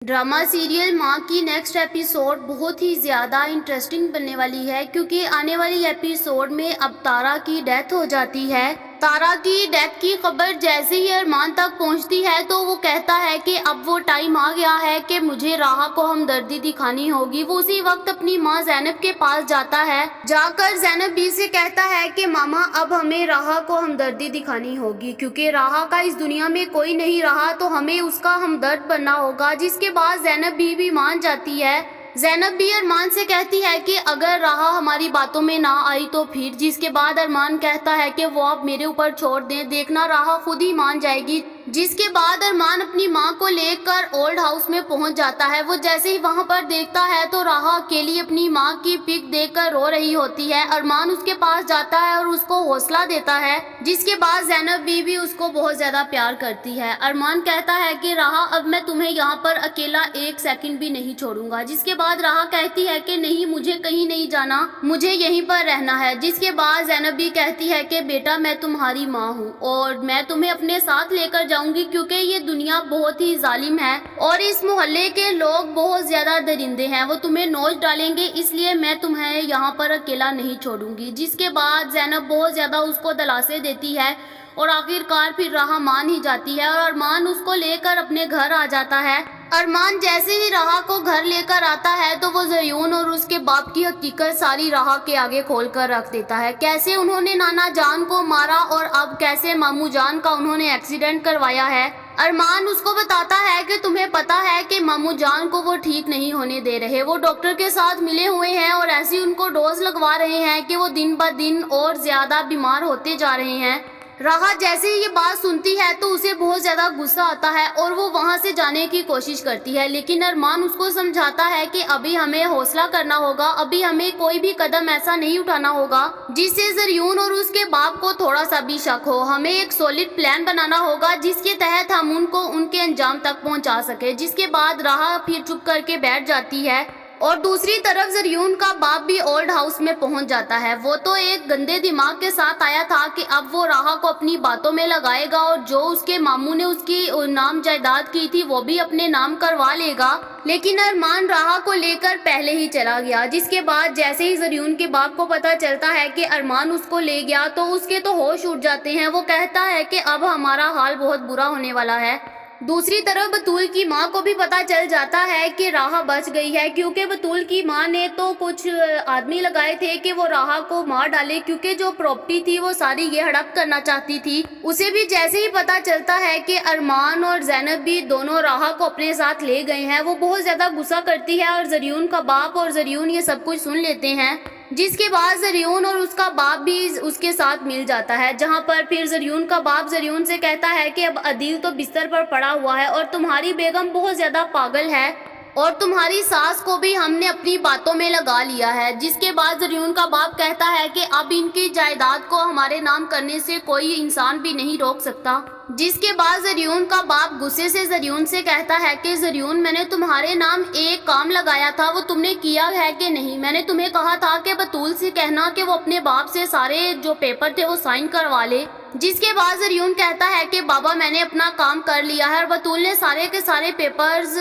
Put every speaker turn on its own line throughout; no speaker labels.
Drama serial माँ की next episode बहुत ही ज़्यादा इंटरेस्टिंग बनने वाली है क्योंकि आने वाली एपिसोड में अब तारा की डेथ हो जाती है। तारा की डेथ की खबर जैसे ही अरमान तक पहुंचती है तो वो कहता है कि अब वो टाइम आ गया है कि मुझे राहा को हमदर्दी दिखानी होगी। वो उसी वक्त अपनी माँ ज़ैनब के पास जाता है। जाकर ज़ैनब बी से कहता है कि मामा अब हमें राहा को हमदर्दी दिखानी होगी क्योंकि राहा का इस दुनिया में कोई नहीं रहा तो हमें उसका हमदर्द बनना होगा। जिसके बाद ज़ैनब बी भी मान जाती है। ज़ैनब भी अरमान से कहती है कि अगर राहा हमारी बातों में ना आई तो फिर। जिसके बाद अरमान कहता है कि वो अब मेरे ऊपर छोड़ दें, देखना राहा खुद ही मान जाएगी। जिसके बाद अरमान अपनी माँ को लेकर ओल्ड हाउस में पहुंच जाता है। वो जैसे ही वहां पर देखता है तो राहा अकेली अपनी माँ की पिक देखकर रो रही होती है। अरमान उसके पास जाता है और उसको हौसला देता है। जिसके बाद ज़ैनब भी उसको बहुत ज्यादा प्यार करती है। अरमान कहता है कि राहा अब मैं तुम्हें यहाँ पर अकेला एक सेकंड भी नहीं छोड़ूंगा। जिसके बाद राहा कहती है कि नहीं, मुझे कहीं नहीं जाना, मुझे यहीं पर रहना है। जिसके बाद ज़ैनब भी कहती है कि बेटा मैं तुम्हारी माँ हूँ और मैं तुम्हें अपने साथ लेकर जाऊंगी क्योंकि ये दुनिया बहुत ही जालिम है और इस मोहल्ले के लोग बहुत ज्यादा दरिंदे हैं, वो तुम्हें नोच डालेंगे, इसलिए मैं तुम्हें यहाँ पर अकेला नहीं छोड़ूंगी। जिसके बाद ज़ैनब बहुत ज्यादा उसको दिलासे देती है और आखिरकार फिर राहा मान ही जाती है और अरमान उसको लेकर अपने घर आ जाता है। अरमान जैसे ही राहा को घर लेकर आता है तो वो ज़रियून और उसके बाप की हकीकत सारी राहा के आगे खोल कर रख देता है। कैसे उन्होंने नाना जान को मारा और अब कैसे मामू जान का उन्होंने एक्सीडेंट करवाया है। अरमान उसको बताता है कि तुम्हें पता है कि मामू जान को वो ठीक नहीं होने दे रहे, वो डॉक्टर के साथ मिले हुए हैं और ऐसी उनको डोज लगवा रहे हैं कि वो दिन ब दिन और ज्यादा बीमार होते जा रहे हैं। राहा जैसे ही ये बात सुनती है तो उसे बहुत ज्यादा गुस्सा आता है और वो वहां से जाने की कोशिश करती है, लेकिन अरमान उसको समझाता है कि अभी हमें हौसला करना होगा, अभी हमें कोई भी कदम ऐसा नहीं उठाना होगा जिससे ज़रियून और उसके बाप को थोड़ा सा भी शक हो। हमें एक सॉलिड प्लान बनाना होगा जिसके तहत हम उनको उनके अंजाम तक पहुंचा सके। जिसके बाद राहा फिर चुप करके बैठ जाती है और दूसरी तरफ ज़रियून का बाप भी ओल्ड हाउस में पहुंच जाता है। वो तो एक गंदे दिमाग के साथ आया था कि अब वो राहा को अपनी बातों में लगाएगा और जो उसके मामू ने उसकी नाम जायदाद की थी वो भी अपने नाम करवा लेगा, लेकिन अरमान राहा को लेकर पहले ही चला गया। जिसके बाद जैसे ही ज़रियून के बाप को पता चलता है कि अरमान उसको ले गया तो उसके तो होश उड़ जाते हैं। वो कहता है कि अब हमारा हाल बहुत बुरा होने वाला है। दूसरी तरफ बतूल की माँ को भी पता चल जाता है कि राहा बच गई है क्योंकि बतूल की माँ ने तो कुछ आदमी लगाए थे कि वो राहा को मार डाले क्योंकि जो प्रॉपर्टी थी वो सारी ये हड़प करना चाहती थी। उसे भी जैसे ही पता चलता है कि अरमान और ज़ैनब भी दोनों राहा को अपने साथ ले गए हैं, वो बहुत ज्यादा गुस्सा करती है और ज़रियून का बाप और ज़रियून ये सब कुछ सुन लेते हैं। जिसके बाद ज़रियून और उसका बाप भी उसके साथ मिल जाता है, जहां पर फिर ज़रियून का बाप ज़रियून से कहता है कि अब अदील तो बिस्तर पर पड़ा हुआ है और तुम्हारी बेगम बहुत ज्यादा पागल है और तुम्हारी सास को भी हमने अपनी बातों में लगा लिया है। जिसके बाद ज़रियून का बाप कहता है कि अब इनकी जायदाद को हमारे नाम करने से कोई इंसान भी नहीं रोक सकता। जिसके बाद ज़रियून का बाप गुस्से से ज़रियून से कहता है कि ज़रियून, मैंने तुम्हारे नाम एक काम लगाया था, वो तुमने किया है कि नहीं? मैंने तुम्हें कहा था कि बतूल से कहना कि वो अपने बाप से सारे जो पेपर थे वो साइन करवा ले। जिसके बाद ज़रियून कहता है कि बाबा मैंने अपना काम कर लिया है और बतूल ने सारे के सारे पेपर्स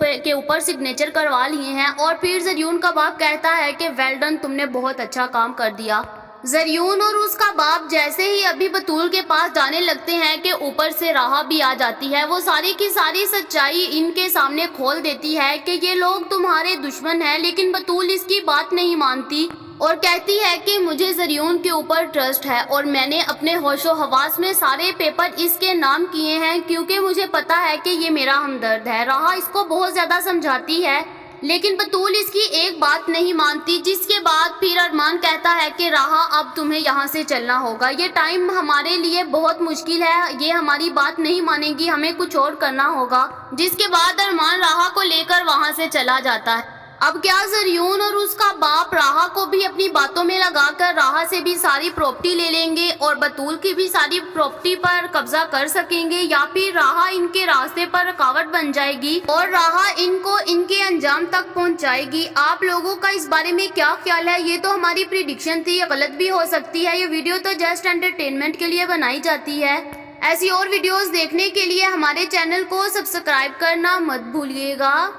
के ऊपर सिग्नेचर करवा लिए हैं। और फिर ज़रियून का बाप कहता है कि वेल डन, तुमने बहुत अच्छा काम कर दिया। ज़रियून और उसका बाप जैसे ही अभी बतूल के पास जाने लगते हैं कि ऊपर से राहा भी आ जाती है। वो सारी की सारी सच्चाई इनके सामने खोल देती है कि ये लोग तुम्हारे दुश्मन हैं, लेकिन बतूल इसकी बात नहीं मानती और कहती है कि मुझे ज़रियून के ऊपर ट्रस्ट है और मैंने अपने होशो हवास में सारे पेपर इसके नाम किए हैं क्योंकि मुझे पता है कि ये मेरा हमदर्द है। राहा इसको बहुत ज़्यादा समझाती है लेकिन बतूल इसकी एक बात नहीं मानती। जिसके बाद फिर अरमान कहता है कि राहा अब तुम्हें यहाँ से चलना होगा, ये टाइम हमारे लिए बहुत मुश्किल है, ये हमारी बात नहीं मानेगी, हमें कुछ और करना होगा। जिसके बाद अरमान राहा को लेकर वहाँ से चला जाता है। अब क्या ज़रियून और उसका बाप राहा को भी अपनी बातों में लगाकर राहा से भी सारी प्रॉपर्टी ले लेंगे और बतूल की भी सारी प्रॉपर्टी पर कब्जा कर सकेंगे, या फिर राहा इनके रास्ते पर रुकावट बन जाएगी और राहा इनको इनके अंजाम तक पहुंचाएगी? आप लोगों का इस बारे में क्या ख्याल है? ये तो हमारी प्रिडिक्शन थी, ये गलत भी हो सकती है। ये वीडियो तो जस्ट एंटरटेनमेंट के लिए बनाई जाती है। ایسی اور ویڈیوز دیکھنے کے لیے ہمارے چینل کو سبسکرائب کرنا مت بھولیے گا۔